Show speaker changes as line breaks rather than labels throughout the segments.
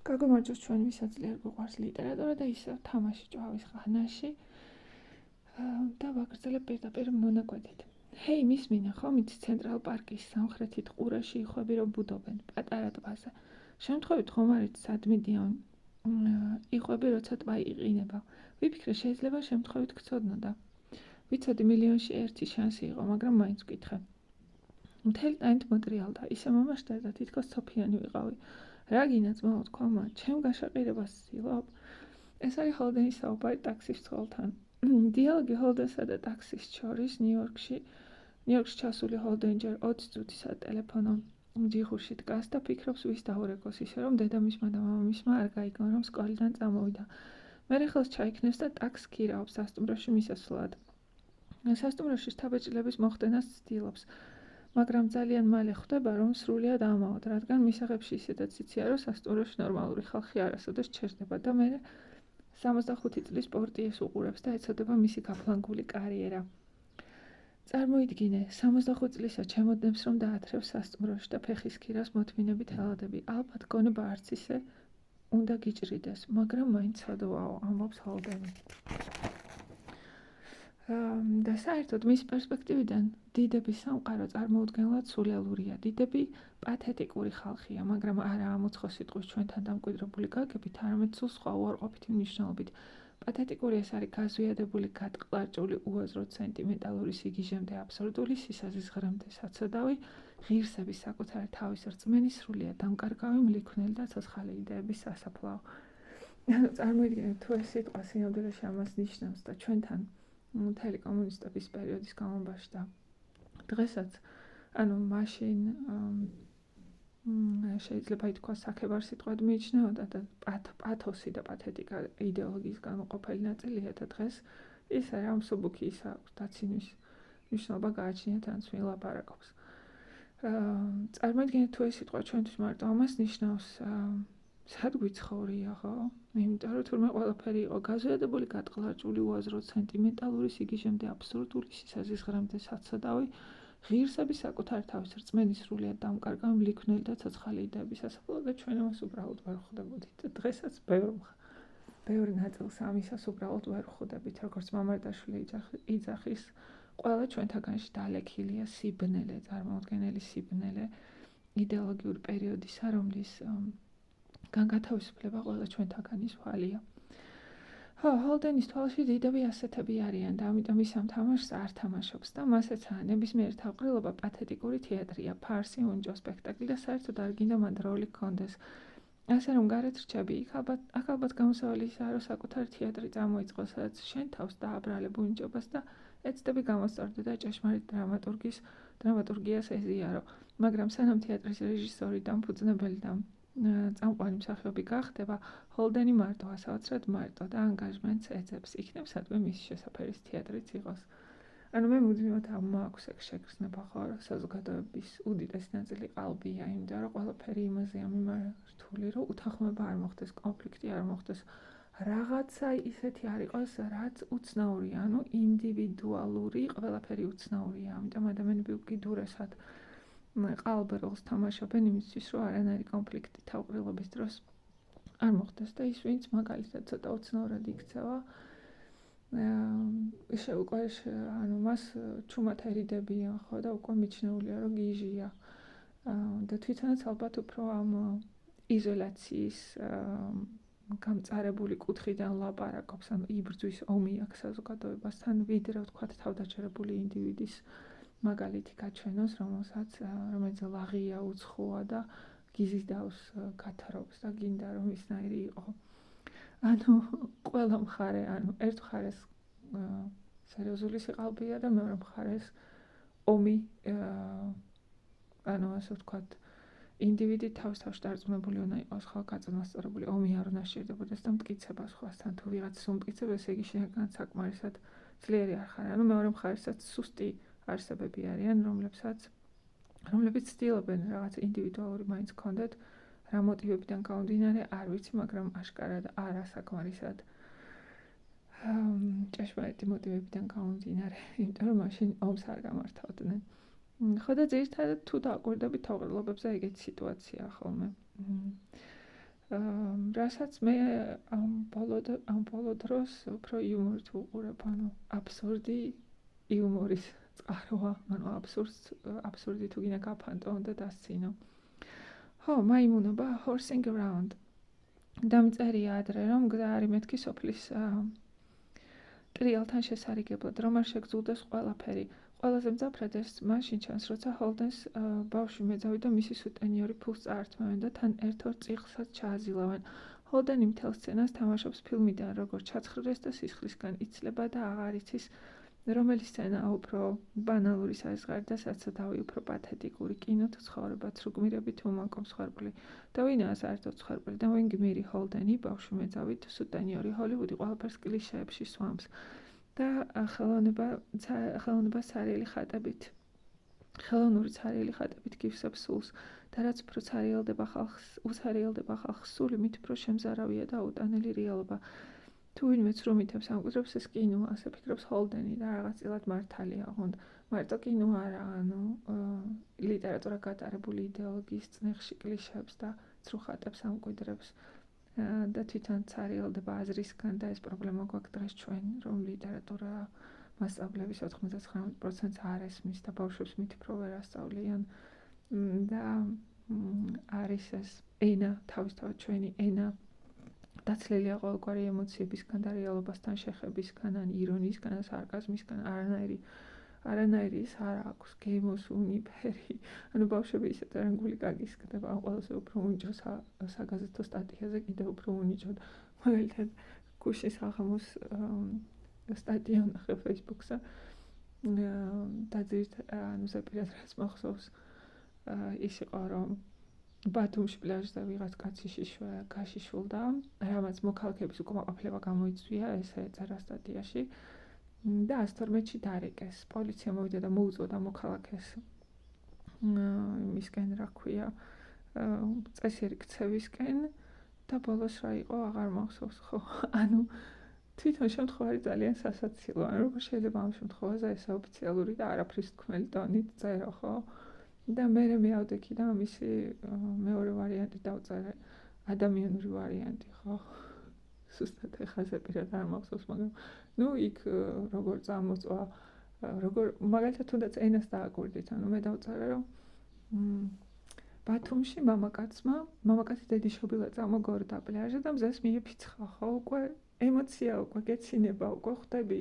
გაგმარჯოს ჩვენ ვისაც ძლიერ გვიყვარს ლიტერატურა და ისევ თამაში ჭვავის ხანაში და ვაგრძელებ პირდაპირ მონაკვეთით. ჰეი, მისმინე ხომ იცი ცენტრალ პარკის სამხრეთით ყურაში იხვები რომ ბუდობენ პატარა ტბაზე. შემთხვევით ხომ არ იცი სად მიდიან იხვები როცა ტბა იყინება. ვიფიქრე შეიძლება შემთხვევით გწოდნოდა. ვიცოდი მილიონში ერთი შანსი იყო, მაგრამ მაინც ვკითხე. მთელი ტანით მოტრიალდა, ისე მომაშტერდა თითქოს ცოფიანი ვიყავი. რა გინაწმაო თქვა მან, ჩემ გაშაყირებას ვცდილობ. ეს არის ჰოლდენის საუბარი ტაქსის მცველთან. დიალოგი ჰოლდენსა და ტაქსის შორის ნიუ-იორკში ჩასული ჰოლდენი ჯერ 20 წუთისა ტელეფონო ჯიხურში დგას და ფიქრობს ვის დაურეკოს, ისე რომ დედამისმა და მამამისმა არ გაიგონ რომ სკოლიდან წამოვიდა. მერე ხელს ჩაიქნევს და ტაქსს ქირაობს სასტუმროში მისასვლად. სასტუმროში შთაბეჭდილების მოხდენას ცდილობს. მაგრამ ძალიან მალე ხვდება, რომ სრულიად ამაოდ, რადგან მისაღებში ისედაც იცია, რომ სასტუმროში ნორმალური ხალხი არასოდეს ჩერდება და მერე 65 წლის პორტიეს უყურებს და ეცოდება მისი გაფლანგული კარიერა. წარმოიდგინე, 65 წლისა ჩემოდნებს რომ დაათრევს სასტუმროში და ფეხის ქირას მოთმინებით ელადები. ალბათ გონება არც ისე უნდა გიჭრიდეს, მაგრამ მაინც სადავაო, ამბობს ჰოლდენი. და საერთოდ მის პერსპექტივიდან დიდების სამყარო წარმოუდგენლად სულელურია. დიდები პათეტიკური ხალხია, მაგრამ არა ამოცხო სიტყვის ჩვენთან დამკვიდრებული გაგებით, არამედ სულ სხვა უარყოფითი მნიშვნელობით. პათეტიკური ეს არის გაზვიადებული, გატყლარჭული, უაზროდ სენტიმენტალური სიგიჟემდე აბსოლუტური სისაზღვრემდე საცოდავი, ღირსების საკუთარი თავის რწმენის სრულიად დამკარგავი, მლიქვნელი და ცოცხალი იდეების სასაფლაო. წარმოიდგინეთ, თუ ეს სიტყვა სინამდვილეში ამას ნიშნავს და ჩვენთან მთელი კომუნისტების პერიოდის განმავლობაში და დღესაც, მაშინ შეიძლება ითქვას საქებარ სიტყვად მიიჩნეოდა და პათოსი და პათეტიკა იდეოლოგიის განუყოფელი ნაწილია და დღეს ის არის ამ მსუბუქი ის აქვს დაცინის მნიშვნელობა გააჩნიათ ან ვილაპარაკობს. წარმოიდგინეთ, თუ ეს სიტყვა ჩვენთვის მარტო ამას ნიშნავს, სად გვიცხოვრია, ხო? იმიტომ რომ თურმე ყველაფერი იყო გაზვიადებული, გატყლარჭული, უაზროდ სენტიმენტალური სიგიჟემდე აბსურდული სისაზღვრემდე საცოდავი, ღირსების საკუთარი თავის რწმენის სრულიად დამკარგავი, მლიქვნელი და ცოცხალი იდეების სასაფლაო და ჩვენ ამას უბრალოდ ვერ ხვდებოდით. დღესაც ბევრი ნაწილს ამისას უბრალოდ ვერ ხვდებით, როგორც მამარდაშვილი იძახის, ყველა ჩვენთაგანში დალექილია სიბნელე, წარმოუდგენელი სიბნელე იდეოლოგიური პერიოდისა, რომლის განგათავისუფლება ყველა ჩვენთაგანის ვალია. ჰოლდენის თვალში დიდები ასეთები არიან და ამიტომ ის ამ თამაშს არ თამაშობს და მასეცა ნებისმიერი თავყრილობა პათეტიკური თეატრია, ფარსი, უნჯო, სპექტაკლი და საერთოდ არ გინდა მან როლი ჰქონდეს. ასე რომ გარეთ რჩები, აქ ალბათ გამოსავალი ისაა, რომ საკუთარი თეატრი წამოიწყო, სადაც შენ თავს დააბრალებ უნჯობას და ეცდები გამოსწორდე და ჭეშმარიტ დრამატურგიას ეზიარო. მაგრამ სანამ თეატრის რეჟისორი, დამფუძნებელი და წამყვანი მსახიობი გახდება, ჰოლდენი მარტო, ასაოცრად მარტო და ანგაჟმენტს ეძებს, იქნებ სადმე მისი შესაფერის თეატრიც იყოს. მე მუდმივად ამ მაქვს ეგ შეგრძნება, ხო, რომ საზოგადოების უდიდესი ნაწილი ყალბია, იმიტომ რომ ყველაფერი იმაზეა მიმართული, რომ უთანხმოება არ მოხდეს, კონფლიქტი არ მოხდეს, რაღაცა ისეთი არ იყოს, რაც უცნაურია, ინდივიდუალური, ყველაფერი უცნაურია, ამიტომ ადამიანები უკიდურესად ყალბერღს თამაშობენ იმისთვის, რომ არანაირი კონფლიქტი თავყრილობის დროს არ მოხდეს და ის ვინც მაგალითად ცოტა უცნაურად იქცევა, უკვე მას ჩუმად ერიდებიან, ხო, და უკვე მიჩნეულია, რომ გიჟია და თვითონაც ალბათ უფრო ამ იზოლაციის გამწარებული კუთხიდან ლაპარაკობს, იბრძვის ომი აქვს საზოგადოებასთან, ვიდრე ვთქვათ თავდაჩერებული ინდივიდის მაგალითი გაჩვენოს, რომელიც ლაღია, უცხოა და გიზიდავს გათრობს და გინდა რომ ისნაირი იყო. ყველა მხარე, ერთ მხარეს სერიოზული სიყალბეა და მეორე მხარეს ომი, ასე ვთქვათ, ინდივიდი თავის-თავში დარწმუნებული უნდა იყოს, ხო, გაწონასწორებული, ომი არ უნდა სჭირდებოდეს და მტკიცება სხვასთან, თუ ვიღაცას უმტკიცებ, ესე იგი შინაგანად საკმარისად ძლიერი არ ხარ. მეორე მხარესაც სუსტი არსებები არიან, რომლებიც ცდილობენ რაღაც ინდივიდუალური მაინც ჰქონდეთ, რა მოტივებიდან გამომდინარე, არ ვიცი, მაგრამ აშკარად არა საკმარისად ჭეშმარიტი მოტივებიდან გამომდინარე, იმიტომ რომ მაშინ ომს არ გამართავდნენ. ხო და ძირითადად თუ დააკვირდებით თავყრილობებზე ეგეთი სიტუაცია ხოლმე. რასაც მე ამ ბოლო დროს უფრო იუმორით ვუყურებ, ანუ აბსურდი იუმორის წყაროა, ანუ აბსურდი თუ გინდა გაფანტო, უნდა დასცინო. ხო, მაიმუნობა horsing around. დამწერია ადრე, რომ გზა არის მეთქი სოფლის ტრიალთან შესარიგებლად, რომ არ შეგძულდეს ყველაფერი. ყველაზე მძაფრად ეს მაშინ ჩანს, როცა ჰოლდენს ბავშვი მეძავი და მისი სუტენიორი ფულს წაართმევენ და თან ერთ-ორ წიხლსაც ჩააზილავენ. ჰოლდენი მთელ სცენას თამაშობს ფილმიდან, როგორ ჩაცხრეს და სისხლისგან იცლება და აღარ იცის, რომელი სცენა უფრო ბანალური საზღარი და საცოდავი, უფრო პათეტიკური, კინო თუ ცხოვრება, ცრუგმირებით უმაკო მსხვერპლი. და ვინაა საერთოდ მსხვერპლი და ვინ გმირი ჰოლდენი, ბავშვი მეძავი თუ სუტენიორი, ჰოლივუდი ყველაფერს კლიშეებში სვამს. და ხელოვნება ცარიელი ხატებით გივსებს სულს და რაც უფრო უცარიელდება ხალხს სული, მით უფრო შემზარავია და აუტანელი რეალობა. თუ ვინმე ცრუმითებს ამკვიდრებს, ეს კინოა, ასე ფიქრობს ჰოლდენი და რაღაცილად მართალია, ოღონდ მარტო კინო არა, ანუ ლიტერატურა გატარებული იდეოლოგიის წნეხში კლიშეებს და ცრუ ხატებს ამკვიდრებს. და თვითონ ცარიელდება აზრისგან და ეს პრობლემა გვაქვს დღეს ჩვენ, რომ ლიტერატურა მასწავლებლების 99%-ს არ ესმის და ბავშვებს მით უფრო ვერ ასწავლიან და არის ეს ენა, თავისთავად ჩვენი ენა დაცლილია ყოველგვარი ემოციებისგან და რეალობასთან შეხებისგან, ან ირონიისგან, ან სარკაზმისგან, არანაირი ის არ აქვს, გემოს უნიფერი, ანუ ბავშვები ისეთ რანგული გაგისკდება, ან ყველაზე უფრო უნიჭო საგაზეთო სტატიაზე კიდევ უფრო უნიჭოდ, მაგალითად გუშინ საღამოს სტატია ვნახე Facebook-ზე და ანუ ზეპირად რაც მახსოვს ის იყო, რომ ბათუმში პლაჟზე ვიღაც კაცი გაშიშულდა, რამაც მოქალაქეების უკმაყოფილება გამოიწვია, ესე წერა სტატიაში. და 112-ში დარეკეს. პოლიცია მოვიდა და მოუწოდა მოქალაქეს მისკენ რა ქვია, წესიერი ქცევისკენ და ბოლოს რა იყო, აღარ მახსოვს, ხო. ანუ თვითონ შემთხვევა არის ძალიან სასაცილო. ანუ როგორ შეიძლება ამ შემთხვევაზე ეს ოფიციალური და არაფრის თქმელი ტონით წერო, ხო? და მე ავდექი და მისი მეორე ვარიანტი დავწერე, ადამიანური ვარიანტი, ხო? სუსტად ეხაზე პირად არ მახსოვს, მაგრამ ნუ იქ როგორ წამოწვა, როგორ მაგალითად თუნდაც ენას დააკვირდით, ანუ მე დავწერე, რომ ბათუმში მამაკაცი დედიშობილა წამოგორდა პლაჟზე და მზეს მიეფიცხა, ხო, უკვე ემოცია, უკვე გეცინება, უკვე ხვდები,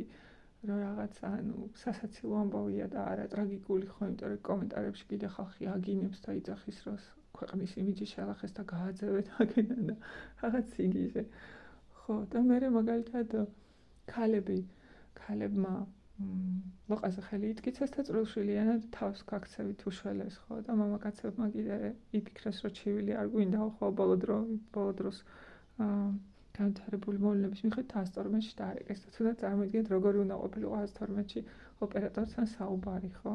რომ რაღაცა, ანუ სასაცილო ამბავია და არა ტრაგიკული, ხო, იმიტომ რომ კომენტარებში კიდე ხალხი აგინებს და იძახის, რომ ქვეყნის იმიჯი შელახეს და გააძევეთ აგენა და რაღაც იგივე. ხო, და მე მაგალითად ქალებმა ლოყაზე ხელი იტკიცეს და წრულშვილიანად თავს გაქცევით უშველეს, ხო, და მამაკაცებმა კიდე იფიქრეს, რომ ჩივილი არ გვინდა, ხო, ბოლო დროს განვითარებული მოვლენების მიხედვით 112-ში დაარეკეს და თუნდაც წარმოიდგინეთ, როგორი უნდა ყოფილიყო 112-ში ოპერატორთან საუბარი, ხო,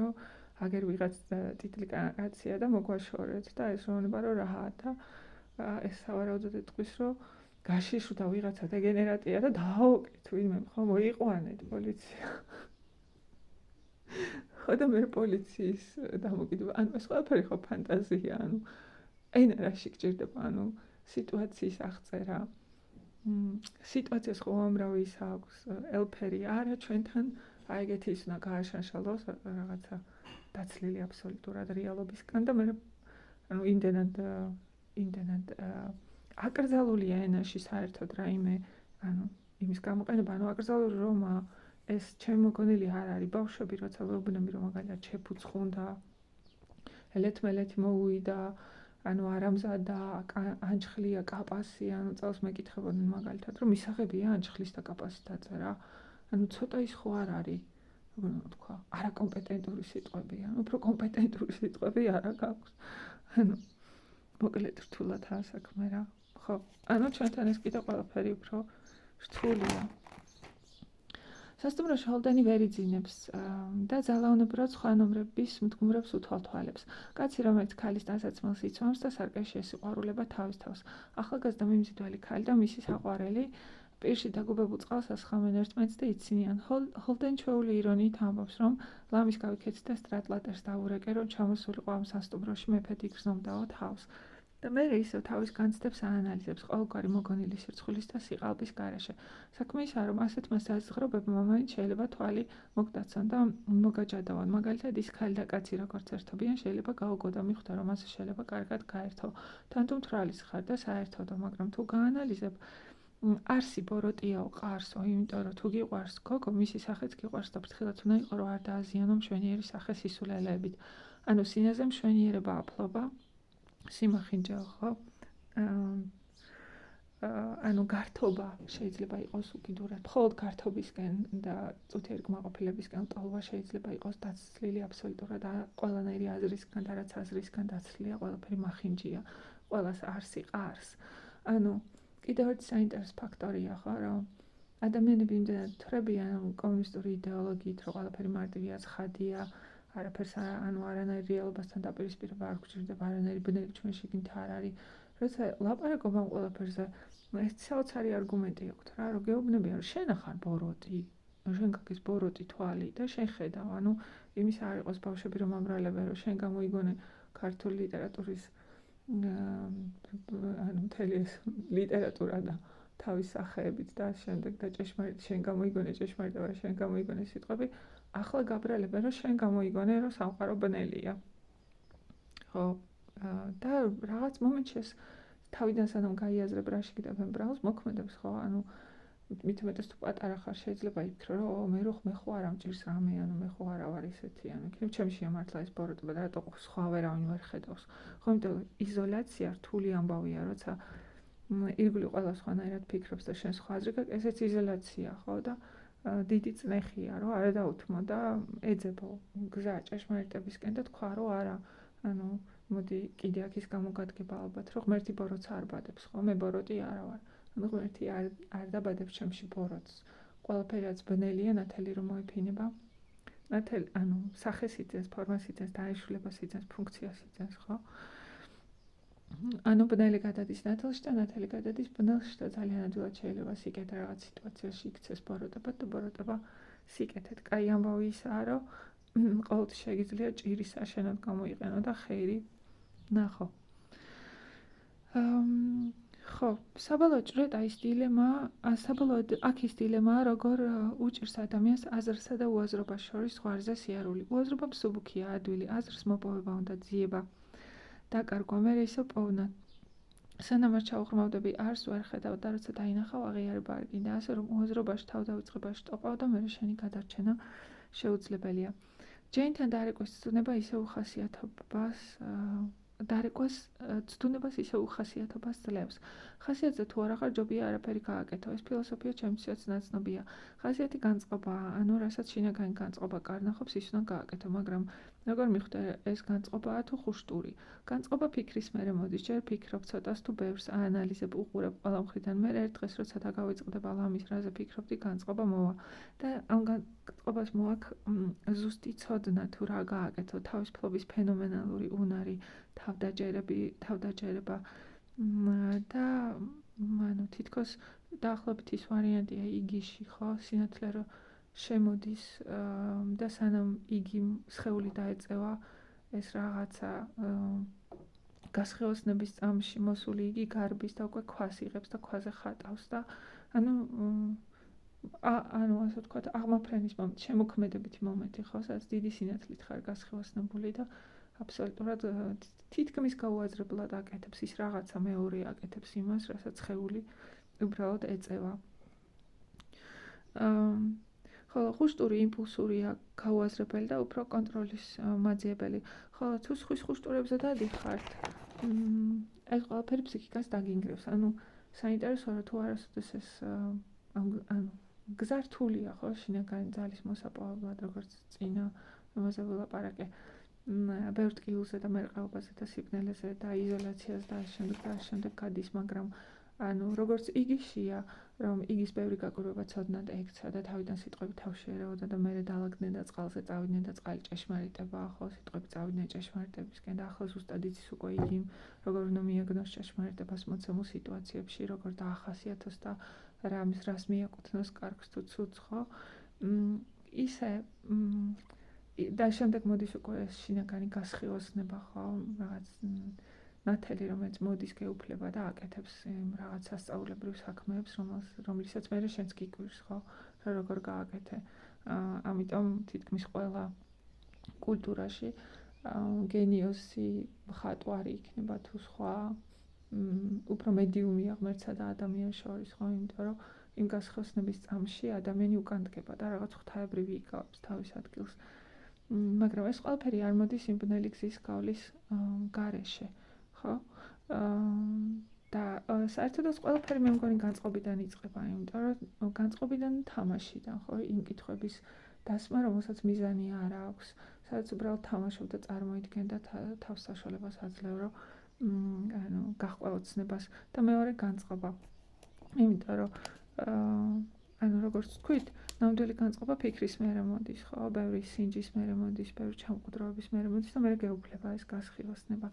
რომ აგერ ვიღაც ტიტლი კაცია და მოგვაშორეთ და ეს რონება რომ რააა და ეს სავარაუდოდ ეთქვის, რომ გაშიშვლდა ვიღაცა დეგენერატია და დააოკეთ ვინმე, ხო, მოიყვანეთ პოლიცია. ხო, და მე პოლიციის დამოკიდება, ანუ ეს ყველაფერი ხო ფანტაზია, ანუ ენა რაში გჭირდება, ანუ სიტუაციის აღწერა. სიტუაციას ხო უამრავი ის აქვს, ელფერი არა ჩვენთან, აი ეგეთი ის უნდა გააშანშალოს რაღაცა დაცლილი აბსოლუტურად რეალობისგან და მე ანუ იმდენად აკრძალულია ენაში საერთოდ რაიმე, ანუ იმის გამოყენება, ანუ აკრძალული რომა ეს ჩემი მოგონილი არ არის, ბავშვები როცა ვეუბნები, რომ მაგალითად შეფუცხუნდა, ელეთ-მელეთი მოუვიდა, ანუ არამზადა, ანჩხლია, კაპასი, ანუ წელს მეკითხებოდნენ მაგალითად, რომ მისაღებია ანჩხლის და კაპასის დაწერა, ანუ ცოტა ის ხო არ არის, როგორ თქვა, არაკომპეტენტური სიტყვები, ანუ უფრო კომპეტენტური სიტყვები არა გაქვს. ანუ მოკლედ რთულადაა საქმე რა. ხო, ანუ ჩვენთან ეს კიდე ყველაფერი უფრო რთულია. სასტუმროში ჰოლდენი ვერ იძინებს და ძალაუნებურად სხვა ნომრების მდგომრებს უთვალთვალებს. კაცი, რომელიც ქალის ტანსაცმელს იცვამს და სარკეში ესიყვარულება თავის თავს. ახალგაზრდა მიმზიდველი ქალი და მისი საყვარელი პირში დაგუბებულ წყალს ასხამენ ერთმანეთს და იცინიან. ჰოლდენი ჩვეული ირონიით ამბობს, რომ ლამის გავიქეცი და სტრატლატერს დავურეკე, რომ ჩამოსულიყო ამ სასტუმროში მეფედ იგრძნობდაო თავს. და მე ისევ თავის განცდებს აანალიზებს ყოველგვარი მოგონილი სირცხვილის და სიყალბის გარეშე. საქმე ისაა, რომ ასეთმა საზღვრებებმა მაინც შეიძლება თვალი მოგდაცონ და მოგაჯადავონ. მაგალითად, ის ქალი და კაცი როგორც ერთობიან, შეიძლება გაუგო და მიხვდა, რომ ასე შეიძლება კარგად გაერთო. თან თუ მთვრალის ხარ და საერთოდო, მაგრამ თუ გაანალიზებ, არსი ბოროტიაო, ყარსო, იმიტომ რომ თუ გიყვარს გოგო, მისი სახეც გიყვარს და ფრთხილად უნდა იყო, რომ არ დააზიანო მშვენიერი სახე სისულელეებით. ანუ სინაზე მშვენიერება აფლობა, სიმახინჯეო, ხო? ანუ გართობა შეიძლება იყოს უკიდურად მხოლოდ გართობისკენ და წუთიერი კმაყოფილებისკენ ტოლვა შეიძლება იყოს დაცლილი აბსოლუტურად ყველანაირი აზრისგან და რაც აზრისგან დაცლილია, ყველაფერი მახინჯია, ყველას არსი ყარს. ანუ კიდევ ერთი საინტერესო ფაქტორია, ხო, რომ ადამიანები იმდენად თხრებიან კომუნისტური იდეოლოგიით, რომ ყველაფერი მარტივია, ცხადია, არაფერს ანუ არანაირ რეალობასთან დაპირისპირება არ გვჭირდება, არანაირი ბნელი ჩვენში გინთ არ არის. როცა ლაპარაკობ ამ ყველაფერზე, ეს საოცარი არგუმენტი აქვს რა, რომ გეუბნებიან, რომ შენ ახარ ბოროტი, შენ გაგის ბოროტი თვალი და შენ ხედავ, ანუ იმის არ იყოს ბავშვები რომ ამრალებენ, რომ შენ გამოიგონე ქართული ლიტერატურის ანუ მთელი ეს ლიტერატურა და თავის სახეებით და შემდეგ და ჭეშმარიტ შენ გამოიგონე ჭეშმარიტება, შენ გამოიგონე სიტყვები, ახლა გაბრალებენ, რომ შენ გამოიგონე, რომ სამყარო ბნელია. ხო, და რაღაც მომენტში ეს თავიდან სანამ გაიაზრებ რა შეგდაბენ ბრალს, მოქმედებს, ხო, ანუ მით უმეტეს თუ პატარა ხარ, შეიძლება იფიქრო, რომ მე ხო არ ამჭირს რამე, ანუ მე ხო არა ვარ ისეთი, ანუ იქნებ ჩემშია მართლა ეს ბოროტება და რატო სხვა ვერავინ ვერ ხედავს. ხო, იმიტომ იზოლაცია რთული ამბავია, როცა ირგვლივ ყველა სხვანაირად ფიქრობს და შენ სხვა აზრი გაქვს, ესეც იზოლაცია, ხო, და დიდი წნეხია, რომ არა დაუთმო და ეძებო გზა ჭეშმარიტებისკენ და თქვა, რომ არა, ანუ მოდი კიდე აქ ის გამოგადგება ალბათ, რომ ღმერთი ბოროტს არ ბადებს, ხო, მე ბოროტი არა ვარ. ანუ ღმერთი არ დაბადებს ჩემში ბოროტს. ყველაფერი რაც ბნელია, ნათელი რომ მოიფინება. ნათელი, ანუ სახეს იძენს, ფორმას იძენს, დაეშვლებას იძენს, ფუნქციას იძენს, ხო? ანუ ბნელი გადადის ნათელში და ნათელი გადადის ბნელში და ძალიან ადვილად შეიძლება სიკეთე რაღაც სიტუაციაში იქცეს ბოროტება და ბოროტება სიკეთეთ. კაი ამბავი ისაა, რომ ყოველთვის შეგიძლია ჭირის აშენად გამოიყენო და ხეირი ნახო. ხო, საბოლოოდ ჭრეტა ის დილემა, საბოლოოდ აქ ის დილემაა, როგორ უჭირს ადამიანს აზრსა და უაზრობას შორის ზღვარზე სიარული. უაზრობა მსუბუქია, ადვილი, აზრს მოპოვება უნდა ძიება. დაკარგვა, მე ისო პოვნა. სანამ არ ჩაუღრმავდები, არს ვერ ხედავ და როცა დაინახავ, აღიარება არ გინდა, ასე რომ უაზრობაში თავდავიწყებაში ტოპავ და მე შენი გადარჩენა შეუძლებელია. ჯეინთან დარეკვის ცდუნება ისე უხასიათობას ისე უხასიათობას ძლევს. ხასიათზე თუ არ ახარ ჯობია არაფერი გააკეთო. ეს ფილოსოფია ჩემთვისაც ნაცნობია. ხასიათი განწყობაა, ანუ რასაც შინაგანი განწყობა კარნახობს, ის უნდა გააკეთო, მაგრამ როგორ მიხვდე ეს განწყობაა თუ ხუშტური. განწყობა ფიქრის მერე მოდის, ჯერ ფიქრობ ცოტას თუ ბევრს, აანალიზებ, უყურებ ყველა მხრიდან, მე ერთ დღეს როცა დაგავიწყდება ლამის რაზე ფიქრობდი, განწყობა მოვა და ამ განწყობას მოაქ ზუსტი ცოდნა თუ რა გააკეთო, თავისუფლების ფენომენალური უნარი, თავდაჯერება და ანუ თითქოს დაახლოებით ის ვარიანტია იგიში, ხო, სინათლე რომ შემოდის და სანამ იგი სხეული დაეწევა ეს რაღაცა გასხეოსნების წამში მოსული იგი გარბის და უკვე ქვას იღებს და ქვაზე ხატავს და ანუ ასე ვთქვათ, აღმაფრენის მომენტი, შემოქმედებითი მომენტი, ხო, სადაც დიდი სინათლით ხარ გასხეოსნებული და აბსოლუტურად თითქმის გაუაზრებლად აკეთებს ის რაღაცა მეორე აკეთებს იმას, რასაც სხეული უბრალოდ ეწევა. ხოლო ხუშტური იმპულსურია, გაუაზრებელი და უფრო კონტროლის მაძიებელი. ხოლო თუ სხვის ხუშტურებზე დადიხართ, ეს ყველაფერი ფსიქიკას დაგინგრევს. ანუ საინტერესოა, რომ თუ არასოდეს ეს ანუ გზა რთულია, ხო, შინაგანი ძალის მოსაპოვებლად, როგორც წინა ამაზე ვილაპარაკე. ბევრ ტკივილზე და მერყეობაზე და სიბნელეზე და იზოლაციაზე და შემდეგ გადის, მაგრამ ანუ როგორც იგიშია, რომ იგის ბევრი გაკვირვება ცოდნად ექცა და თავიდან სიტყვები თავში ერეოდა და მერე დაალაგდნენ და წყალზე წავიდნენ და წყალი ჭეშმარიტებაა, ხო, სიტყვები წავიდნენ ჭეშმარიტებისკენ და ახლა ზუსტად იცის უკვე იგი, როგორ უნდა მიაგნოს ჭეშმარიტებას მოცემულ სიტუაციებში, როგორ დაახასიათოს და რას მიაკუთვნოს კარგს თუ ცუდს, ხო? ისე და შემდეგ მოდის უკვე ეს შინაგანი გასხიოსნება, ხო, რაღაც ნათელი, რომელიც მოდის გეუფლება და აკეთებს რაღაც სასწაულებრივ საქმეებს, რომლისაც მე შენც გიკვირს, ხო, რა როგორ გააკეთე. ამიტომ თითქმის ყველა კულტურაში გენიოსი მხატვარი იქნება თუ სხვა უფრო მედიუმია ღმერთსა და ადამიანს შორის, ხო, იმიტომ რომ იმ გასხოსნების წამში ადამიანი უკან დგება და რაღაც ღვთაებრივი იკავებს თავის ადგილს. მაგრამ ეს ყველაფერი არ მოდის იმ ბნელი გზის გავლის გარეშე, ხო? და საერთოდ ეს ყველაფერი მე მგონი განწყობიდან იწყება, იმიტომ რომ განწყობიდან თამაშიდან, ხო, იმ კითხვების დასმა, რომელსაც მიზანი არ აქვს, სადაც უბრალოდ თამაშობ და წარმოიდგენ და თავს საშუალებას აძლევ, რომ გაჰყვა ოცნებას და მეორე განწყობა. იმიტომ რომ როგორც თქვით, ნამდვილი განწყობა ფიქრის მერე მოდის, ხო, ბევრი სინჯის მერე მოდის, ბევრი ჩამკვდროების მერე მოდის და მერე გეუფლება ეს გასხივოსნება.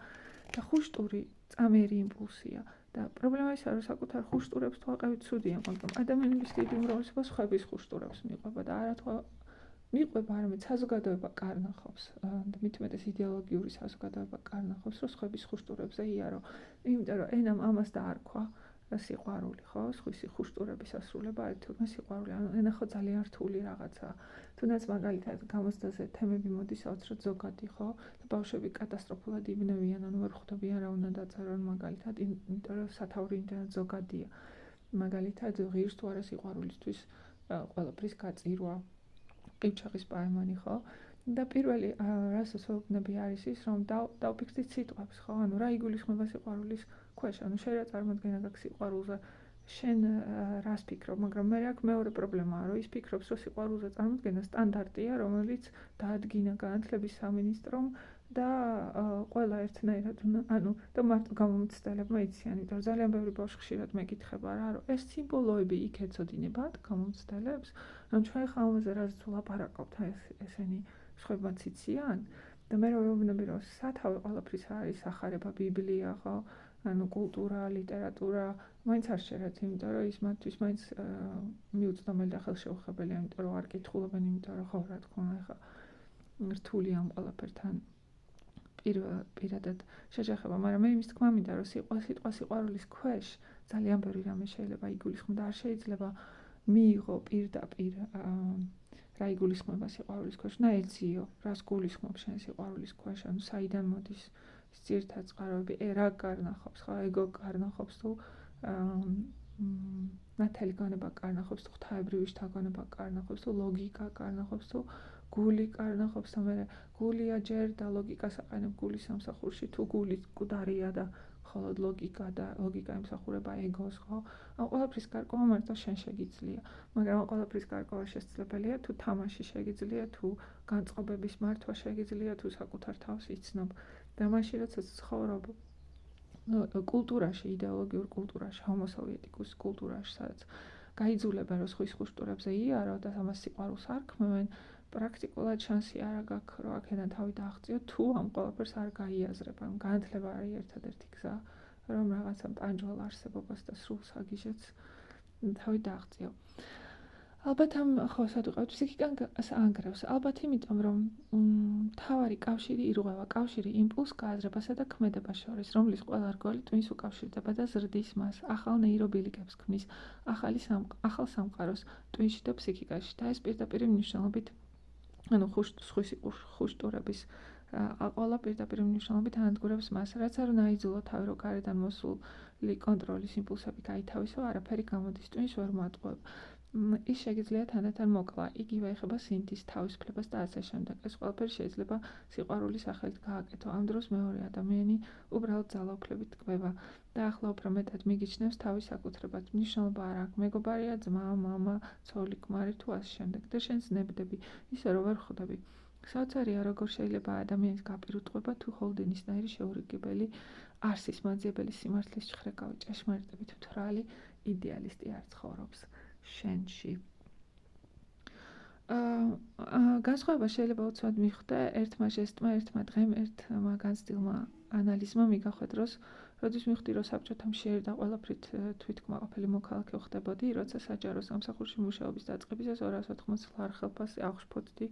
და ხუშტური წამიერი იმპულსია და პრობლემა ისაა, რომ საკუთარ ხუშტურებს თუ აყევით ცუდია, მაგრამ ადამიანების დიდი უმრავლესობა სხვების ხუშტურებს მიყვება და არა თუ მიყვება, არამედ საზოგადოება კარნახობს და მით უმეტეს იდეოლოგიური საზოგადოება კარნახობს, რომ სხვების ხუშტურებზე იარო, იმიტომ რომ ენამ ამას დაარქვა სიყვარული, ხო, სხვისი ხუშტურების ასრულება არის თურმე სიყვარული, ანუ ენა ხო ძალიან რთული რაღაცაა. თუნდაც მაგალითად გამოცდაზე თემები მოდის აუცილებლად ზოგადი, ხო, და ბავშვები კატასტროფულად იბნევიან, ანუ ვერ ხვდებიან რა უნდა დაწერონ მაგალითად, იმიტომ რომ სათაური იმდენად ზოგადია. მაგალითად ღირს თუ არა სიყვარულისთვის ყველაფრის გაწირვა, ყივჩაღის პაემანი, ხო? და პირველი რასაც ვეუბნები არის ის, რომ დავფიქრდით სიტყვებს, ხო? ანუ რა იგულისხმება სიყვარულის ქვეშ, ანუ შენ რა წარმოდგენა გაქვს სიყვარულზე, შენ რას ფიქრობ, მაგრამ მე აქ მეორე პრობლემაა, რომ ის ფიქრობს, რომ სიყვარულზე წარმოდგენა სტანდარტია, რომელიც დაადგინა განათლების სამინისტრომ და ყველა ერთნაირად, ანუ და მარტო გამომცდელებმა იციან, იმიტომ რომ ძალიან ბევრი ბავშვი ხშირად მეკითხება რა, რომ ეს სიმბოლოები იქ ეწოდინებათ გამომცდელებს, რომ ჩვენ ხა ამაზე რაც ვლაპარაკობთ, ესენი სხვებმაც იციან და მე ვეუბნები, რომ სათავე ყველაფრის არის სახარება, ბიბლია, ხო? ანუ კულტურა, ლიტერატურა, მაინც არ შეერთ, იმიტომ რომ ის მათთვის მაინც მიუწვდომელი და ხელშეუხებელია, იმიტომ რომ არ კითხულობენ, იმიტომ რომ ხო, რა თქმა უნდა, ხა რთულია ამ ყველაფერთან პირადად შეჯახება, მაგრამ მე იმის თქმა მინდა, რომ სიტყვა სიყვარულის ქვეშ ძალიან ბევრი რამე შეიძლება იგულისხმო და არ შეიძლება მიიღო პირდაპირ რა იგულისხმება სიყვარულის ქვეშ, და ეციო, რას გულისხმობ შენ სიყვარულის ქვეშ, ანუ საიდან მოდის ძირითად წყაროები, რა კარნახობს, ხო, ეგო კარნახობს თუ ნათელი განება კარნახობს თუ ღვთაებრივი შთაგონება კარნახობს თუ ლოგიკა კარნახობს თუ გული კარნახობს და მე გულია ჯერ და ლოგიკას აყენებ გულის სამსახურში თუ გული მკვდარია და მხოლოდ ლოგიკა და ლოგიკა ემსახურება ეგოს, ხო? ამ ყველაფრის გარკვევა მარტო შენ შეგიძლია, მაგრამ ამ ყველაფრის გარკვევა შესაძლებელია თუ თამაში შეგიძლია, თუ განწყობების მართვა შეგიძლია, თუ საკუთარ თავს იცნობ და მაშინ როდესაც ცხოვრობ კულტურაში, იდეოლოგიურ კულტურაში, ჰომოსოვიეტიკურ კულტურაში, სადაც გაიძულებენ რომ სხვის ხუშტურებზე იარო და ამას სიყვარულს არ ქმნიან, პრაქტიკულად შანსი არ გაქვს, რომ აქედან თავი დააღწიო, თუ ამ ყველაფერს არ გაიაზრებ. ანუ განათლება არის ერთადერთი გზა, რომ რაღაცა ტანჯვალ არსებობას და სრულს აგიჟეთ თავი დააღწიო. ალბათ ამ ხო სადუყავთ ფსიქიკან ანგრევს, ალბათ იმიტომ რომ მთავარი კავშირი ირღვევა, კავშირი იმპულს გააზრებასა და ქმედებას შორის, რომლის ყველა რგოლი ტვინს უკავშირდება და ზრდის მას, ახალ ნეირობილიკებს ქმნის, ახალ სამყაროს ტვინში და ფსიქიკაში და ეს პირდაპირ მნიშვნელობით, ანუ სხვისი ხუშტურების ყველა პირდაპირ მნიშვნელობით ანადგურებს მას, რაც არ უნდა აიძულო თავი, რომ გარედან მოსული კონტროლის იმპულსები გაითავისო, არაფერი გამოდის, ტვინს ვერ მოატყუებ. ის შეგიძლია თანდათან მოკლა, იგივე ეხება სინთის, თავისუფლებას და ასე შემდეგ. ეს ყველაფერი შეიძლება სიყვარულის სახელით გააკეთო. ამ დროს მეორე ადამიანი უბრალოდ ძალაუფლებით ტკბება და ახლა უფრო მეტად მიგიჩნევს თავის საკუთრებად. მნიშვნელობა არ აქვს, მეგობარია, ძმა, მამა, ცოლი, ქმარი თუ ასე შემდეგ და შენ ზნებდები, ისე რომ ვერ ხვდები. საოცარია, როგორ შეიძლება ადამიანის გაპირუტყვება თუ ჰოლდენისნაირი შეურიგებელი არსის მაძიებელი სიმართლის ჭხრეკავი, ჭეშმარიტებით მთვრალი იდეალისტი არ ცხოვრობს შენში. განსხვავება შეიძლება უცბად მიხვდა ერთმა ჟესტმა, ერთმა დღემ, ერთმა განცდილმა ანალიზმა მიგახვედროს, როდის მივხვდი, რომ საბჭოთა მშიერი და ყველაფრით თვითკმაყოფილი მოქალაქე ხდებოდი, როცა საჯარო სამსახურში მუშაობის დაწყებისას 280 ლარ ხელფასი აღშფოთდი,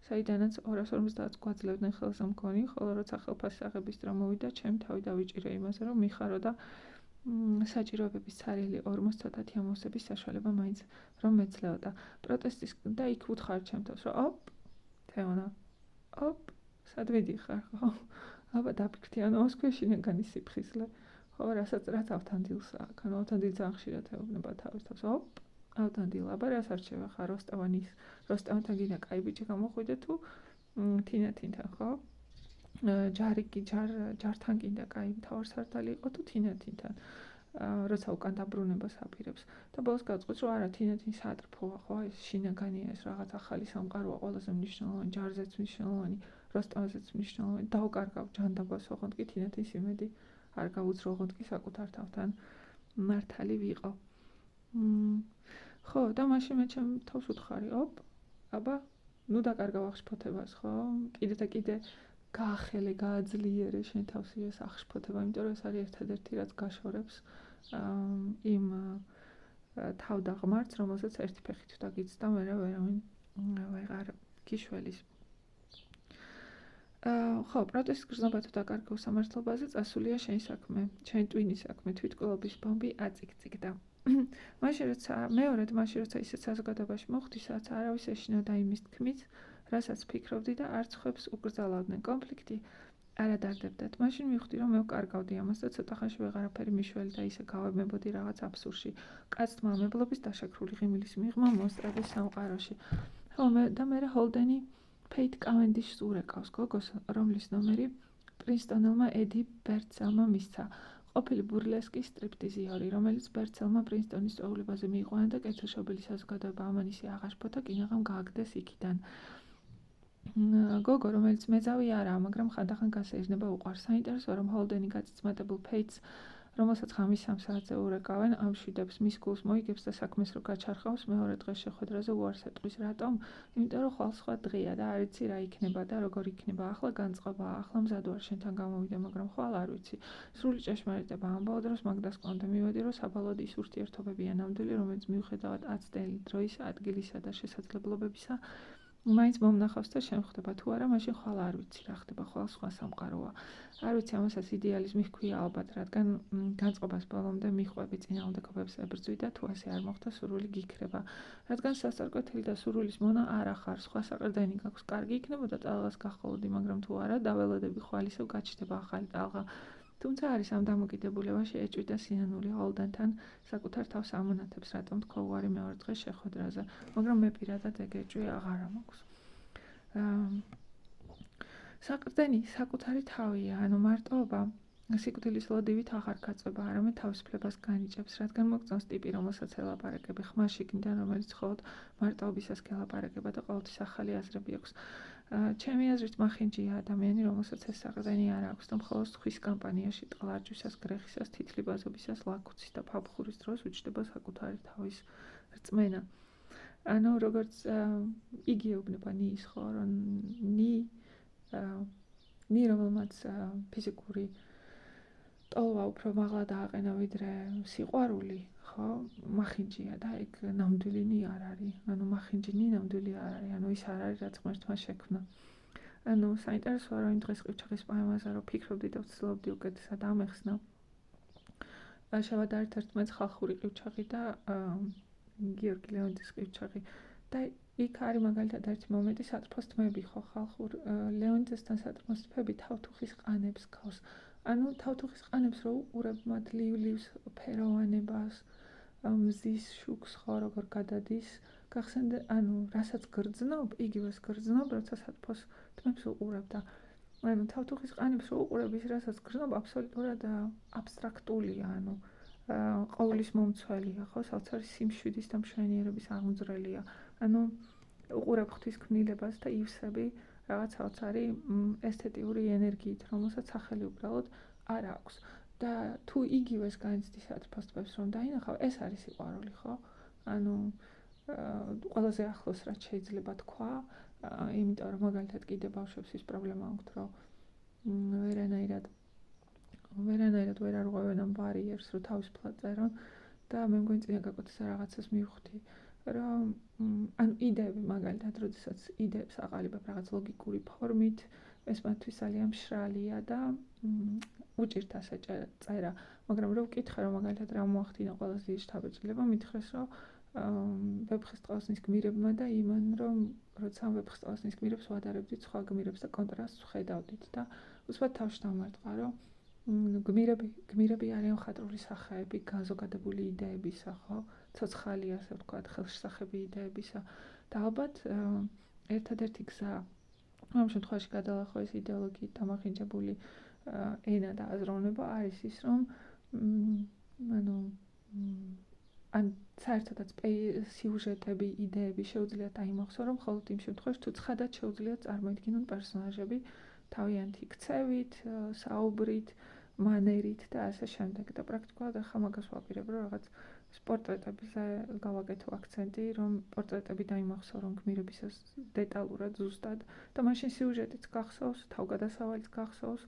საიდანაც 250 გვაძლევდნენ ხელს მგონი, ხოლო როცა ხელფასის აღების დრო მოვიდა, ჩემი თავი დავიჭირე იმაზე, რომ მიხარო და საჭიროებების ცარიელი 40 ცოტათი ამოვსების საშუალება მაინც რომ მეძლეოდა. პროტესტის და იქ უთხარ ჩემთავს, რომ ოპ, თეონა, ოპ, სად ვიდიხარ, ხო? აბა დაფიქრდი, ანუ ოსქვეშინეგანი სიფხიზლე. ხო, რასაც ავთანდილს აქ, ანუ ავთანდილ ძალიან ხშირად ეუბნება თავის თავს, ოპ, ავთანდილ, აბა რას არჩევ ხარ როსტევანთან გინდა კაი ბიჭი გამოხვიდე თუ თინათინთან, ხო? ჯართან გინდა კაი მთავარსარდალი იყო თუ თინათინთან, როცა უკან დაბრუნებას აპირებს. და ბოლოს გავწყვეტ, რომ არა, თინათინ სატრფოა, ხო, ეს შინაგანია, ეს რაღაც ახალი სამყაროა, ყველაზე მნიშვნელოვანი, ჯარზეც მნიშვნელოვანი, როსტევანზეც მნიშვნელოვანი. დავკარგავ ჯანდაბას, ოღონდ კი თინათინს იმედი არ გავუძრო, ოღონდ კი საკუთარ თავთან მართალი ვიყო. ხო, და მაშინ მე ჩემ თავს უთხარი, ოპ, აბა, ნუ დაკარგავ აღშფოთებას, ხო? კიდე და კიდე გაახელე, გააძლიერე შენ თავს ეს აღშფოთება, იმიტომ რომ ეს არის ერთადერთი, რაც გაშორებს იმ თავდაღმართს, რომელსაც ერთი ფეხით დაგიცდა, მერე ვერავინ ვეღარ გიშველის. ხო, პროტესტის გრძნობა თუ დაკარგავ სამართლებაზე წასულია შენი საქმე, შენი ტვინის საქმე, თვითკვლობის ბომბი აწიგწიგდა. მეორედ მაშინ, როცა ისეთ საზოგადოებაში მოხვდი, სადაც არავის ეშინოდა იმის თქმით, რასაც ფიქრობდი და არც ხვებს უკრძალავდნენ კონფლიქტი, არ ადარდებდათ. მაშინ მივხვდი, რომ მე ვკარგავდი ამას და ცოტა ხანში ვეღარაფერი მიშველი და ისე გავებმებოდი რაღაც აბსურდში. კაცთმა ამებლობის დაშაქრული ღიმილის მიღმა მოსტრადის სამყაროში. ხო, და მერე ჰოლდენი ფეით კავენდიშს ურეკავს გოგოს, რომლის ნომერი პრინსტონელმა ედი ბერცელმა მისცა. ყოფილი ბურლესკის სტრიპტიზიორი, რომელიც ბერცელმა პრინსტონის სწავლებაზე მიიყვანა და კეთილშობილი საზოგადოება ამანისი აღაშფოთა, კინაღამ გააგდეს იქიდან. გოგო, რომელიც მეძავი არაა, მაგრამ ხანდახან გასეირნება უყვარს. საინტერესოა, რომ ჰოლდენი გაწიწმადებულ ფეითს, რომელსაც ღამის 3 საათზე ურეკავენ, ამშვიდებს, მის გულს მოიგებს და საქმეს რო გაჩარხავს, მეორე დღეს შეხვედრაზე უარს ეტყვის. რატომ? იმიტომ რომ ხვალ სხვა დღეა და არ იცი რა იქნება და როგორ იქნება. ახლა განწყობაა, ახლა მზად ვარ შენთან გამოვიდე, მაგრამ ხვალ არ ვიცი. სრული ჭეშმარიტება ამბავ დროს მაგდას კონდე მივედი, რომ საბოლოოდ ის ურთიერთობებია ნამდვილი, რომელიც მიუხედავად აწდელი დროის, ადგილისა და შესაძლებლობებისა, მაინც მომნახავს და შემხვდება. თუ არა, მაშინ ხვალ არ ვიცი რა ხდება, ხვალ სხვა სამყაროა. არ ვიცი, ამასაც იდეალიზმი ჰქვია ალბათ, რადგან განწყობას ბოლომდე მიხვები წინააღმდეგობებს ებრძვი და თუ ასე არ მოხდა, სურვილი გიქრება. რადგან სასწორკვეთილი და სურვილის მონა არ ახარ, სხვა საყრდენი გაქვს, კარგი იქნებოდა ტალღას გახოლოდი, მაგრამ თუ არა, დაველოდები ხვალ ისევ გაჩნდება ახალი ტალღა. თუმცა არის ამ დამოკიდებულებაში ეჭვი და სინანული ჰოლდენთან საკუთარ თავს ამონათებს, რატომ თქვა უარი მეორე დღეს შეხვედრაზე, მაგრამ მე პირადად ეგ ეჭვი აღარა მაქვს. საყრდენი საკუთარი თავია, ანუ მარტოობა სიკვდილის ლოდივით აღარ გაწובה, არამედ თავისუფლებას განიჭებს, რადგან მოგწონს ტიპი, რომელსაც ელაპარაკები, ხმა შიგნიდან, რომელიც მხოლოდ მარტოობისას გელაპარაკება და ყოველთვის ახალი აზრები აქვს. ჩემი აზრით მახინჯია ადამიანი, რომელსაც ეს საყრდენი არ აქვს და მხოლოდ ხვის კამპანიაში ტყლარჯვისას, გრეხისას, თითლიბაზობისას, ლაქუცის და ფაფხურის დროს უჩნდება საკუთარი თავის რწმენა. ანუ როგორც იგი ეუბნება ნის, ხო, რომ ნი რომელმაც ფიზიკური ტოლვა უფრო მაღლა დააყენა ვიდრე სიყვარული, ხო, მახინჯია და ეგ ნამდვილი ნი არ არის. ანუ მახინჯი ნი ნამდვილი არ არის, ანუ ის არ არის, რაც ღმერთმა შექმნა. ანუ საინტერესოა, რომ იმ დღეს ყივჩაღის პოემაზე რომ ფიქრობდი და ვცდილობდი უკეთესად ამეხსნა. შევადარეთ ერთმანეთს ხალხური ყივჩაღი და გიორგი ლეონტის ყივჩაღი და იქ არის მაგალითად ერთი მომენტი, სატრფოს თმები, ხო, ხალხურ ლეონტესთან სატრფოს თმები თავთუხის ყანებს გავს. ანუ თავთუხის ყანებს რო უყურებ მათ ლივლივს, ფეროვანებას, მზის შუქს, ხო, როგორ გადადის, გახსენდა, ანუ რასაც გრძნობ, იგივეს გრძნობ, როცა სატრფოს თმებს უყურებ და ანუ თავთუხის ყანებს რო უყურებ, ის რასაც გრძნობ, აბსოლუტურად აბსტრაქტულია, ანუ ყოვლის მომცველია, ხო, საოცარი სიმშვიდის და მშვენიერების აღმძვრელია. ანუ უყურებ ღვთის ქმნილებას და ივსები რაღაც საოცარი ესთეტიური ენერგიით, რომელსაც სახელი უბრალოდ არ აქვს. და თუ იგივეს განიცდის სატრფოს თმებს რომ დაინახავ, ეს არის სიყვარული, ხო? ანუ ყველაზე ახლოს რაც შეიძლება თქვა, იმიტომ რომ მაგალითად კიდე ბავშვებს ის პრობლემა აქვთ, რომ ვერანაირად ვერანაირად ვერ არღვევენ ამ ბარიერს, რომ თავისუფლად წერონ და მე მგონი წინა გაკვეთისა რაღაცას მივხვდი, რომ ანუ იდეები მაგალითად, როდესაც იდეებს აყალიბებ რაღაც ლოგიკური ფორმით, ეს მათთვის ძალიან მშრალია და უჭირთ ასე წერა, მაგრამ რო ვკითხე, რომ მაგალითად რა მოახდინა ყველაზე დიდი შთაბეჭდილება, მითხრეს, რომ ვეფხისტყაოსნის გმირებმა და იმან, რომ როცა ვეფხისტყაოსნის გმირებს ვადარებდით სხვა გმირებს და კონტრასტს ვხედავდით და უცბად თავში დავმარტყა, რომ გმირები არიან მხატვრული სახეები, განზოგადებული იდეებისა, ხო? ცოცხალი, ასე ვთქვათ, ხელშესახები იდეებისა და ალბათ ერთადერთი გზა ამ შემთხვევაში გადალახო ეს იდეოლოგიით დამახინჯებული ენა და აზროვნება არის ის, რომ ან საერთოდაც სიუჟეტები, იდეები შეუძლიათ დაიმახსოვრონ, რომ მხოლოდ იმ შემთხვევაში, თუ ცხადად შეუძლიათ წარმოიდგინონ პერსონაჟები თავიანთი ქცევით, საუბრით, მანერით და ასე შემდეგ. და პრაქტიკულად ახლა მაგას ვაპირებ, რომ რაღაც პორტრეტებზე გავაკეთო აქცენტი, რომ პორტრეტები დაიმახსოვრონ გმირებისას დეტალურად, ზუსტად და მაშინ სიუჟეტიც გახსოვს, თავგადასავალიც გახსოვს,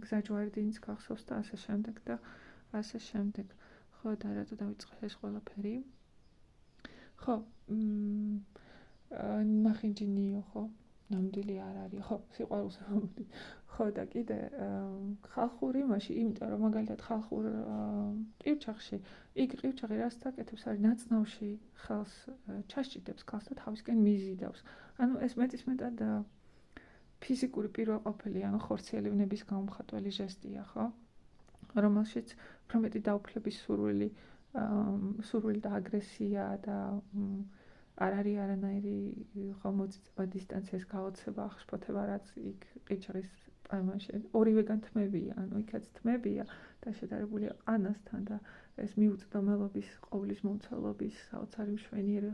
გზაჯვარედინიც გახსოვს და ასე შემდეგ და ასე შემდეგ. ხო, და რატო დავიწყე ეს ყველაფერი? ხო, მახინჯინიო, ხო? ნამდვილი არ არის, ხო, სიყვარულს მომდი. ხო და კიდე ხალხური იმაში, იმიტომ რომ მაგალითად ხალხურ ყივჩახში, იქ ყივჩახი რაც აკეთებს არის ნაცნავში ხელს ჩასჭიდებს ქალს და თავისკენ მიზიდავს. ანუ ეს მეტისმეტად ფიზიკური პირველყოფილი, ანუ ხორციელებნების გამომხატველი ჟესტია, ხო? რომელშიც უფრო მეტი დაუფლების სურვილი და აგრესია და არ არის არანაირი მოწიწება დისტანციას გაოცება აღშფოთება, რაც იქ ყივჩახის პაემანში ორივეგან თმებია, ანუ იქაც თმებია და შედარებულია ყანასთან და ეს მიუწვდომელობის, ყოვლის მომცველობის, საოცარი მშვენიერი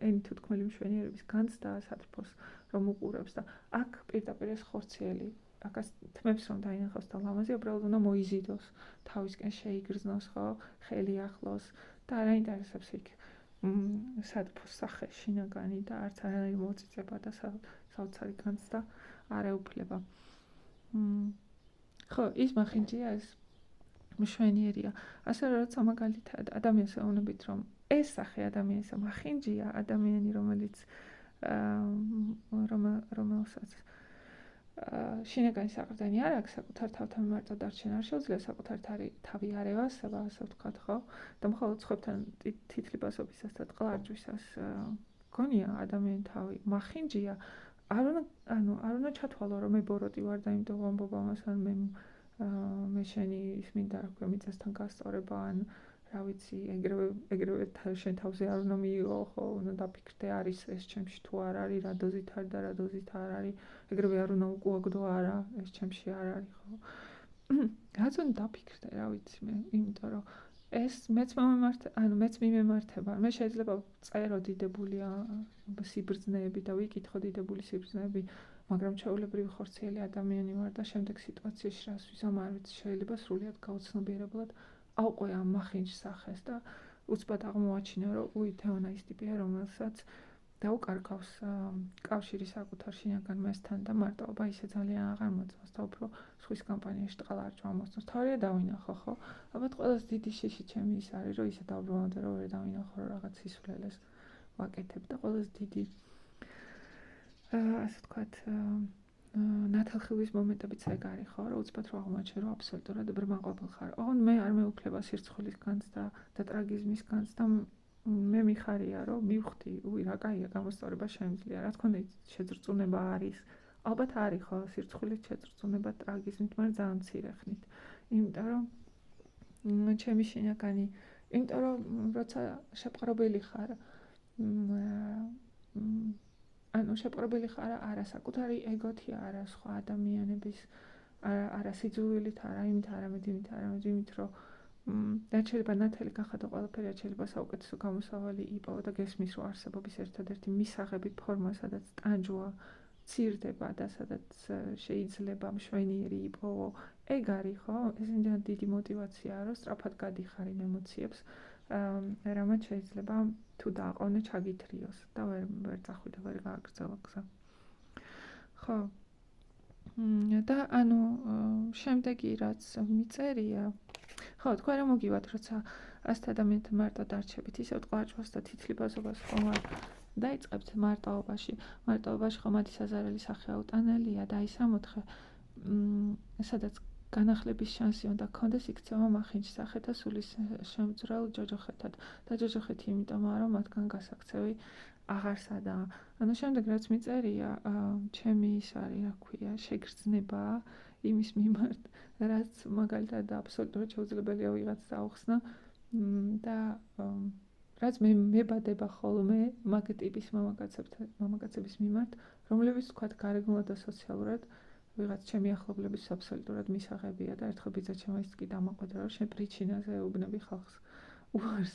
ენით უთქმელი მშვენიერების განცდა სათრფოს რომ უყურებს და აქ პირდაპირ ეს ხორციელი აკას თმებს რომ დაინახოს და ლამაზი უბრალოდ უნდა მოიზიდოს, თავისკენ შეიგრძნოს, ხო, ხელი ახლოს და არ აინტერესებს იქ სათრფოს სახე, შინაგანი და არც არანაირი მოწიწება და საოცარი განცდა არ ეუფლება. ხო, ის მახინჯია, ეს მშვენიერია. ასე როცა მაგალითად ადამიანს ეუბნებით, რომ ეს სახე ადამიანისა მახინჯია, ადამიანი, რომელსაც შინაგანი საყრდენი არ აქვს, საკუთარ თავთან მარტო დარჩენა არ შეუძლია, საკუთარ თავი არ ევასება, ასე ვთქვათ, ხო? და მხოლოდ სხვებთან თითლიბასობისას და წყლარჯვისას გონია ადამიანი თავი მახინჯია, არ უნდა ჩათვალო, რომ მე ბოროტი ვარ და იმიტომ ვამბობ ამას, ან მე შენი ის მინდა რა ქვია მიწასთან გასწორება, ან რა ვიცი, ეგრევე შენ თავზე არ უნდა მიიღო, ხო, უნდა დაფიქრდე, არის ეს ჩემში თუ არ არის, რა დოზით არის და რა დოზით არ არის, ეგრევე არ უნდა უკუაგდო არა, ეს ჩემში არ არის, ხო. რაც უნდა დაფიქრდე, რა ვიცი მე, იმიტომ რომ ეს მეც მიმემართება, მე შეიძლება წერო დიდებული სიბრძნეები და ვიკითხო დიდებული სიბრძნეები, მაგრამ ჩვეულებრივი ხორციელი ადამიანი ვარ და შემდეგ სიტუაციაში რას ვიზამ არ ვიცი, შეიძლება სრულიად გაუცნობიერებლად ავყვე ამ მახინჯ სახეს და უცბად აღმოვაჩინე, რომ თეონა ის ტიპია, რომელსაც დაუკარგავს კავშირი საკუთარ შინაგან მესთან და მარტოობა ისე ძალიან აღარ მოწონს და უფრო სხვის კომპანიაში ტყალარჯვა მოსწონს. თავია დავინახო, ხო? ალბათ ყველაზე დიდი შიში ჩემი ის არის, რომ ისე დავბრუნავდე, რომ ვერ დავინახო, რომ რაღაც სისულელეს ვაკეთებ და ყველაზე დიდი ასე ვთქვათ ნათელხილის მომენტებიც ეგ არის, ხო, რომ უცბად რო აღმოაჩინე, რომ აბსოლუტურად ბრმაყოფილ ხარ. ოღონდ მე არ მეუფლება სირცხვილის განცდა და ტრაგიზმის განცდა, მე მიხარია, რომ მივხვდი, რა კაია, გამოსწორება შემიძლია. რა თქმა უნდა, შეძრწუნება არის. ალბათ არის, ხო, სირცხვილით შეძრწუნება ტრაგიზმით, მაგრამ ძალიან მცირე ხნით. იმიტომ რომ ჩემი შინაგანი, იმიტომ რომ როცა შეპყრობილი ხარ, ანუ შეპყრობილი ხარ არა საკუთარი ეგოთი, არა სხვა ადამიანების, არა სიძულვილით, არა იმით, არამედ იმით, რომ რაც შეიძლება ნათელი გახადო ყველაფერი, რაც შეიძლება საუკეთესო გამოსავალი იპოვო და გესმის, რომ არსებობის ერთადერთი მისაღები ფორმა, სადაც ტანჯვა ცირდება და სადაც შეიძლება მშვენიერი იპოვო, ეგ არის, ხო? ეს იმდენად დიდი მოტივაციაა, რომ სწრაფად გადიხარ იმ ემოციებს, რამაც შეიძლება თუ დააყოვნე ჩაგითრიოს და ვერ წახვიდე, ვერ გააგრძელო გზა. ხო. და ანუ შემდეგი რაც მიწერია, ხო, თქვენ რომ მოგივათ, როცა ასეთ ადამიანთან მარტო დარჩებით, ისევ ტყვარჭვას და თითლიბაზობას ხომ არ დაიწყებთ მარტოობაში ხომ მათი საზარელი სახე აუტანელია და ის ამოთხე სადაც განახლების შანსი უნდა გქონდეს, იქცევა მახინჯ სახე და სულის შემძვრელ ჯოჯოხეთად და ჯოჯოხეთი იმიტომაა, რომ მათგან გასაქცევი აღარ სადაა. ანუ შემდეგ რაც მიწერია, ჩემი ის არის, რა ქვია, შეგრძნება იმის მიმართ, რაც მაგალითად აბსოლუტურად შეუძლებელია ვიღაც დაუხსნა და რაც მე მებადება ხოლმე მაგ ტიპის მამაკაცების მიმართ, რომლებიც თქვათ გარეგნულად და სოციალურად ვიღაც ჩემი ახლობლების აბსოლუტურად მისაღებია და ერთხელ ბიძა ჩემს კი დამაყვედრა, რომ შენ პრიჩინაზე ეუბნები ხალხს უარს.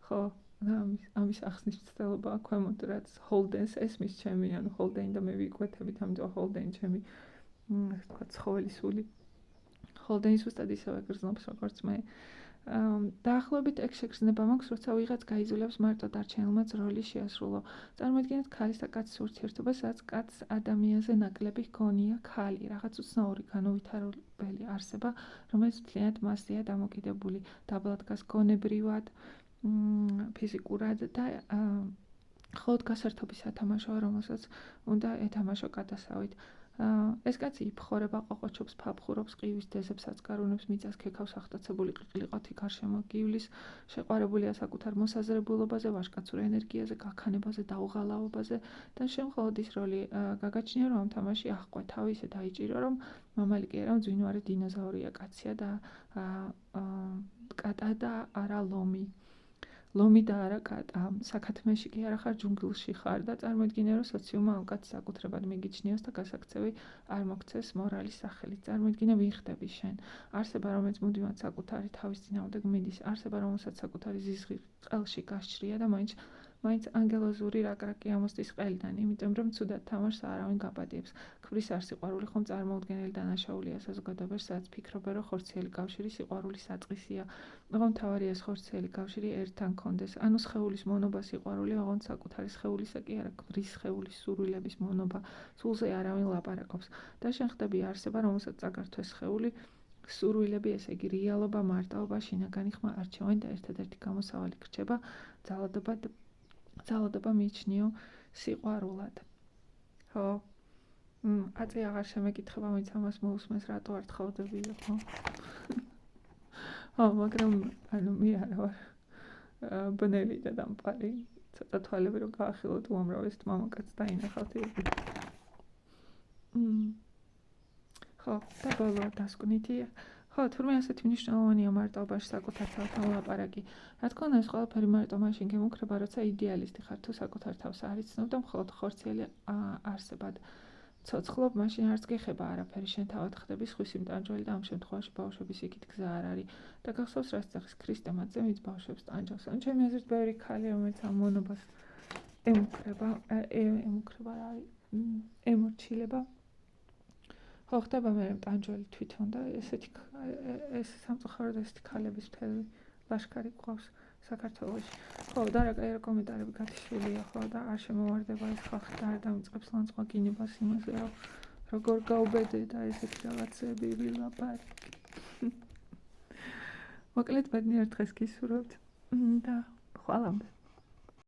ხო, ამის ახსნის მცდელობა ქვემოთ, რაც ჰოლდენს ესმის ჩემი, ანუ ჰოლდენი და მე ვიკვეთებით, ამიტომ ჰოლდენი ჩემი ასე ვთქვათ, ცხოველი სული. ჰოლდენი ზუსტად ისევე გრძნობს, როგორც მე. დაახლოებით ეგ შეგრძნება მაქვს, როცა ვიღაც გაიძულებს მარტო დარჩენილმაც როლი შეასრულო. წარმოიდგინეთ ქალის და კაცის ურთიერთობას, სადაც კაცს ადამიანზე ნაკლები ჰგონია ქალი, რაღაც უცნაური განუვითარებელი არსება, რომელიც მთლიანად მასზეა დამოკიდებული, დაბლა დგას გონებრივად, ფიზიკურად და მხოლოდ გასართობის სათამაშოა, რომელსაც უნდა ეთამაშო გადასავით. ეს კაცი იფხორება, ყოყოჩობს, ფაფხურობს, ყივის დეზებს აწკარუნებს, მიწას ქექავს, ახტაცებული ყიყლიყოთი გარშემო გივლის, შეყვარებულია საკუთარ მოსაზრებულობაზე, ვაჟკაცურ ენერგიაზე, გაქანებაზე, დაუღალავობაზე და შემხოლოდ ის როლი გაგაჩნია, რომ ამ თამაში აღყვა თავი, ისე დაიჭირო, რომ მამალი კი არა, მძვინვარე დინოზავრია, კაცია და კატა და არა ლომი. ლომი და არა კატა, საქათმეში კი არა ხარ, ჯუნგლში ხარ და წარმოიდგინე, რომ სოციუმმა ამ კაცს საკუთრებად მიგიჩნიოს და გასაქცევი არ მოგცეს მორალის სახელით. წარმოიდგინე, ვინ ხდები შენ? არსება, რომელიც მუდმივად საკუთარი თავის წინააღმდეგ მიდის, არსება, რომელსაც საკუთარი ზიზღი ყელში გასჭრია და მაინც ანგელოზური რაკრაკი ამოსდის ყელიდან, იმიტომ რომ ცუდად თამაშს არავინ გაპატიებს. ქმრის არ სიყვარული ხომ წარმოუდგენელი დანაშაულია საზოგადოებაში, სადაც ფიქრობენ, რომ ხორციელი კავშირი სიყვარულის საწყისია. ოღონდ მთავარია ეს ხორციელი კავშირი ერთთან კონდეს. ანუ სხეულის მონობა სიყვარული, ოღონდ საკუთარი სხეულისა კი არა, ქმრის სხეულის სურვილების მონობა. სულზე არავინ ლაპარაკობს. და შენ ხდები არსება, რომელსაც წაგართვეს სხეული, სურვილები, ესე იგი რეალობა, მარტაობა, შინაგანი ხმა, არჩევანი და ერთადერთი გამოსავალი გრჩება ძალადობა მიიჩნიო სიყვარულად. ხო. აწი აღარ შემეკითხება, ვინც ამას მოусმენს, რატო არ თხოვდებიო, ხო? ხო, მაგრამ ანუ მე არა ვარ ბნელი და დამპალი. ცოტა თვალები რომ გაახილოთ უამრავ მამაკაცს დაინახავთ იქ. ხო, და ბოლო დასკვნითია. ხო, თურმე ასეთი მნიშვნელოვანია მარტოობაში საკუთარ თავთან ლაპარაკი. რა თქმა უნდა, ეს ყველაფერი მარტო მაშინ გემუქრება, როცა იდეალისტი ხარ, თუ საკუთარ თავს არ იცნობ და მხოლოდ ხორციელი არსებად ცოცხლობ, მაშინ არც გეხება არაფერი, შენ თავად ხდები სხვისი მტანჯველი და ამ შემთხვევაში ბავშვების იქით გზა არ არის. და გახსოვს რა სწახის ქრისტე მათზე, ვინც ბავშვებს ტანჯავს. ან ჩემი აზრით, ბევრი ქალი, რომელიც ამ მონობას ემუქრება რა არის, ემორჩილება. ხო, ხდება მე ტანჯველი თვითონ და ეს სამწუხაროდ ესეთი ქალების მთელი ლაშქარი გვყავს საქართველოში. ხო, და რა კაი კომენტარები გათიშულია, ხო, და არ შემოვარდება ეს ხალხი და არ დამიწყებს ლანძღვაგინებას იმაზე, რომ როგორ გაუბედე და ესეთი რაღაცები ვილაპარაკი. მოკლედ, ბედნიერ დღეს გისურვებთ და ხვალამდე.